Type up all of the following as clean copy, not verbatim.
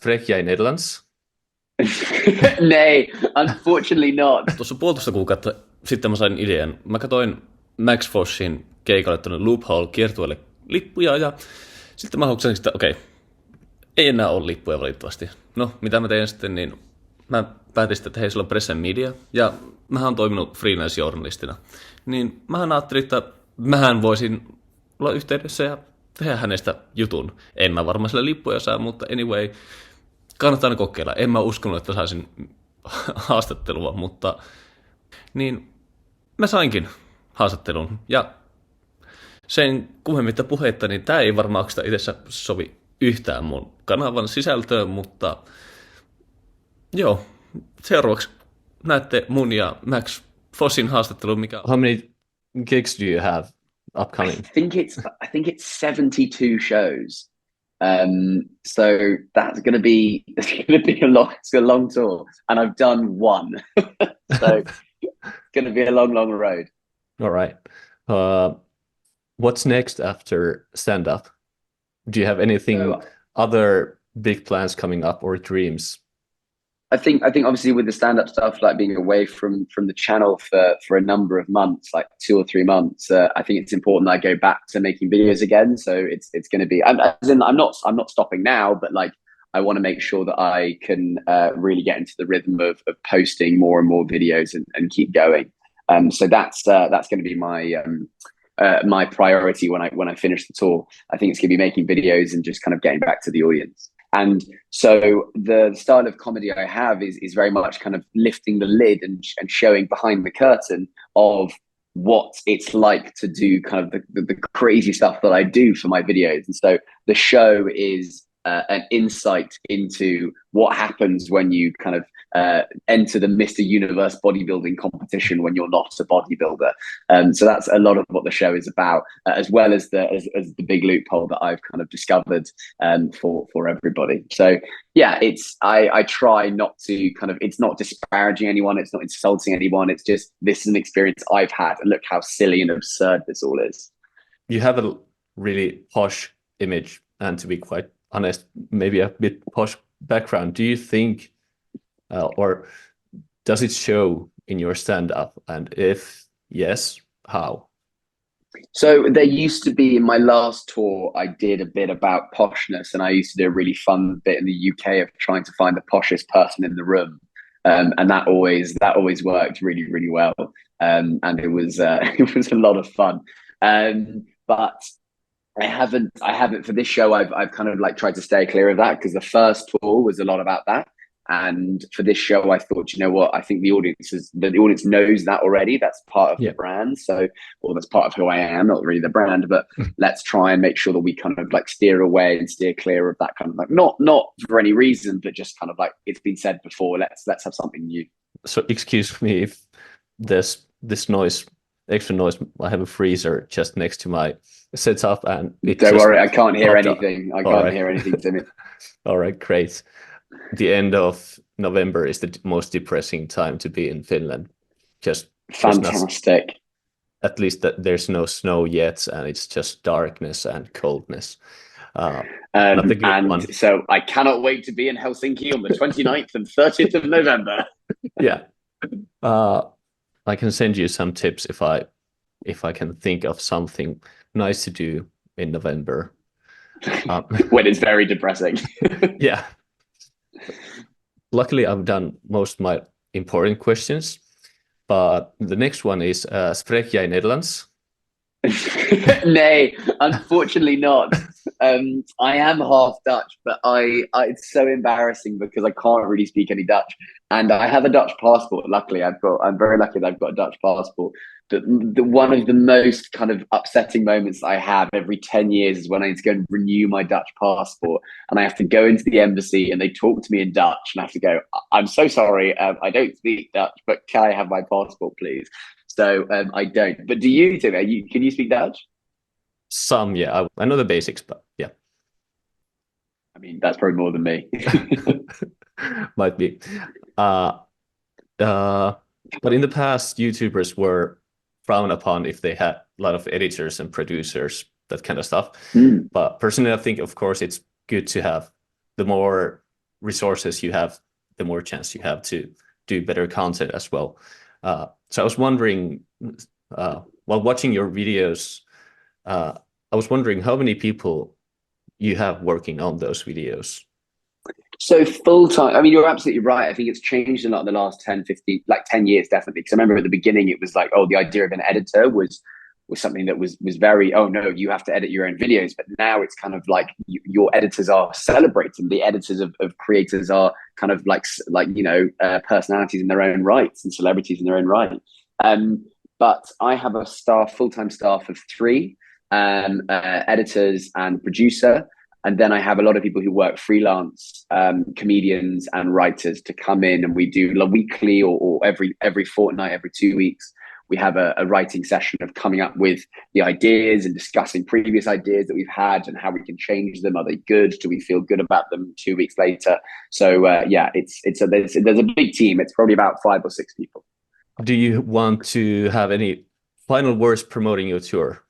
Spreek jij Nederlands? Nee, unfortunately not. Tuossa puolitoista kuukautta sitten mä sain idean. Mä katsoin Max Foshin keikalle tuonne Loophole-kiertueelle lippuja ja sitten mä hoksasin, että okei, ei enää ole lippuja valitettavasti. No, mitä mä tein sitten, niin mä päätin sitten, että hei, sulla on Press Media ja mähän on toiminut freelance-journalistina. Niin mähän ajattelin, että mähän voisin olla yhteydessä ja tehdä hänestä jutun. En mä varmaan sille lippuja saa, mutta anyway, kannattaa aina kokeilla. En mä uskonut, että saisin haastattelua, mutta niin mä sainkin haastattelun. Ja sen kummemmitta puhetta, niin tää ei varmaan itsessä sovi yhtään mun kanavan sisältöön, mutta joo, seuraavaksi näette mun ja Max Foshin haastattelun, mikä... How many gigs do you have upcoming? I think it's 72 shows. So that's going to be a long tour, and I've done one. So it's going to be a long road. All right. What's next after stand up? Do you have anything other big plans coming up or dreams? I think obviously with the stand-up stuff, like being away from the channel for a number of months, like 2 or 3 months, I think it's important that I go back to making videos again. So it's going to be. I'm not stopping now, but like I want to make sure that I can really get into the rhythm of posting more and more videos and keep going. So that's going to be my priority when I finish the tour. I think it's going to be making videos and just kind of getting back to the audience. And so the style of comedy I have is very much kind of lifting the lid and showing behind the curtain of what it's like to do kind of the crazy stuff that I do for my videos. And so the show is an insight into what happens when you kind of enter the Mr. Universe bodybuilding competition when you're not a bodybuilder. So that's a lot of what the show is about, as well as the big loophole that I've kind of discovered for everybody. So yeah, I try not to kind of, it's not disparaging anyone, it's not insulting anyone, it's just, this is an experience I've had, and look how silly and absurd this all is. You have a really posh image, and to be quite honest, maybe a bit posh background. Do you think, or does it show in your stand-up? And if yes, how? So there used to be, in my last tour, I did a bit about poshness, and I used to do a really fun bit in the UK of trying to find the poshest person in the room. And that always worked really well. And it was it was a lot of fun. But I haven't for this show. I've kind of like tried to stay clear of that, because the first tour was a lot about that. And for this show, I thought, you know what, I think the audience knows that already. That's part of the brand. So, or that's part of who I am, not really the brand, but let's try and make sure that we kind of like steer away and steer clear of that kind of like, not for any reason, but just kind of like, it's been said before, let's have something new. So excuse me if there's this noise, extra noise. I have a freezer just next to my setup, and don't worry, I can't hear anything. I can't hear anything, Timmy. All right, great. The end of November is the most depressing time to be in Finland. Just fantastic. At least that there's no snow yet, and it's just darkness and coldness. And so I cannot wait to be in Helsinki on the 29th and 30th of November. Yeah. I can send you some tips if I can think of something nice to do in November. When it's very depressing. Yeah. Luckily, I've done most of my important questions, but the next one is, spreek jij Nederlands? Nee, unfortunately not. I am half Dutch, but it's so embarrassing because I can't really speak any Dutch, and I have a Dutch passport. Luckily, I'm very lucky that I've got a Dutch passport. The one of the most kind of upsetting moments I have every 10 years is when I need to go and renew my Dutch passport, and I have to go into the embassy and they talk to me in Dutch, and I have to go, I'm so sorry, I don't speak Dutch, but can I have my passport, please? So I don't. But do you, Tim? Can you speak Dutch? Some, yeah. I know the basics, but yeah. I mean, that's probably more than me. Might be. But in the past, YouTubers were frowned upon if they had a lot of editors and producers, that kind of stuff. But personally, I think, of course, it's good to have the more resources you have, the more chance you have to do better content as well. So I was wondering, while watching your videos, I was wondering how many people you have working on those videos. So full time, I mean, you're absolutely right. I think it's changed a lot in the last 10, 15, like 10 years, definitely. Because I remember at the beginning, it was like, oh, the idea of an editor was something that was very, oh no, you have to edit your own videos. But now it's kind of like your editors are celebrated. The editors of creators are kind of like personalities in their own rights and celebrities in their own right. But I have a full-time staff of 3 editors and producer. And then I have a lot of people who work freelance, comedians and writers to come in, and we do weekly or every fortnight, every 2 weeks. We have a writing session of coming up with the ideas and discussing previous ideas that we've had and how we can change them. Are they good? Do we feel good about them 2 weeks later? So there's a big team. It's probably about 5 or 6 people. Do you want to have any final words promoting your tour?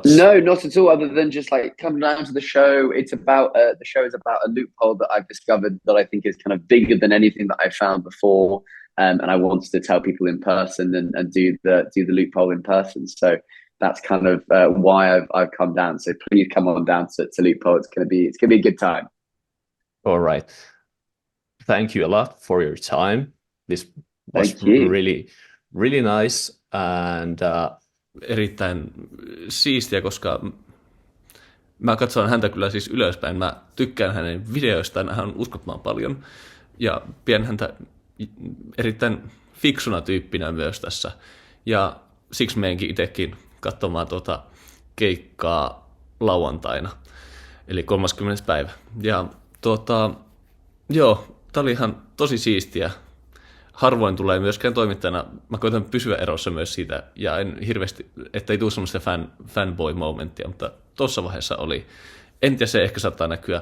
No, not at all. Other than just like come down to the show. It's about the show is about a loophole that I've discovered that I think is kind of bigger than anything that I've found before. And I wanted to tell people in person and do the loophole in person. So that's kind of why I've come down. So please come on down to loophole. It's gonna be a good time. All right. Thank you a lot for your time. This was really, really nice and. Erittäin siistiä, koska mä katson häntä kyllä siis ylöspäin. Mä tykkään hänen videoistaan, hän on uskomattoman paljon. Ja pidän häntä erittäin fiksuna tyyppinä myös tässä. Ja siksi menenkin itsekin katsomaan keikkaa lauantaina, eli 30. päivä. Ja tää oli ihan tosi siistiä. Harvoin tulee myöskään toimittajana. Mä koitan pysyä erossa myös siitä, ja en hirveästi, ettei tule semmoista fanboy-momenttia, mutta tuossa vaiheessa oli. En tiedä, se ehkä saattaa näkyä.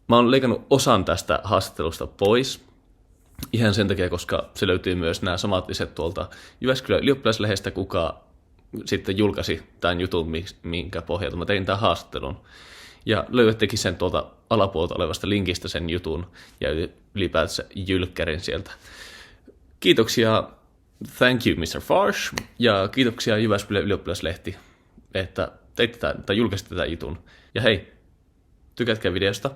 Mä oon leikannut osan tästä haastattelusta pois, ihan sen takia, koska se löytyy myös nämä samat lisät tuolta Jyväskylän ylioppilaslehdestä, kuka sitten julkaisi tämän jutun, minkä pohjalta mä tein tämän haastattelun. Ja löydättekin sen tuolta alapuolta olevasta linkistä sen jutun, ja ylipäätänsä jylkkärin sieltä. Kiitoksia, thank you Mr. Fosh, ja kiitoksia Jyväskylän ylioppilaslehti, että teitte tämän, tai julkaisitte tämän jutun. Ja hei, tykätkää videosta,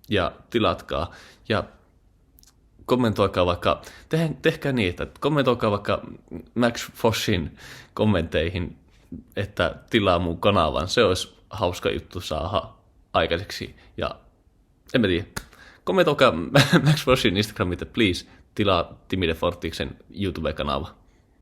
ja tilatkaa, ja kommentoikaa vaikka, tehkää niin, että kommentoikaa vaikka Max Foshin kommentteihin, että tilaa mun kanavan. Se olisi hauska juttu saada aikaiseksi, ja en mä tiedä. Kommentoikaa Max Foshin Instagramit, please. Tilaa Timideforttiksen YouTube-kanava.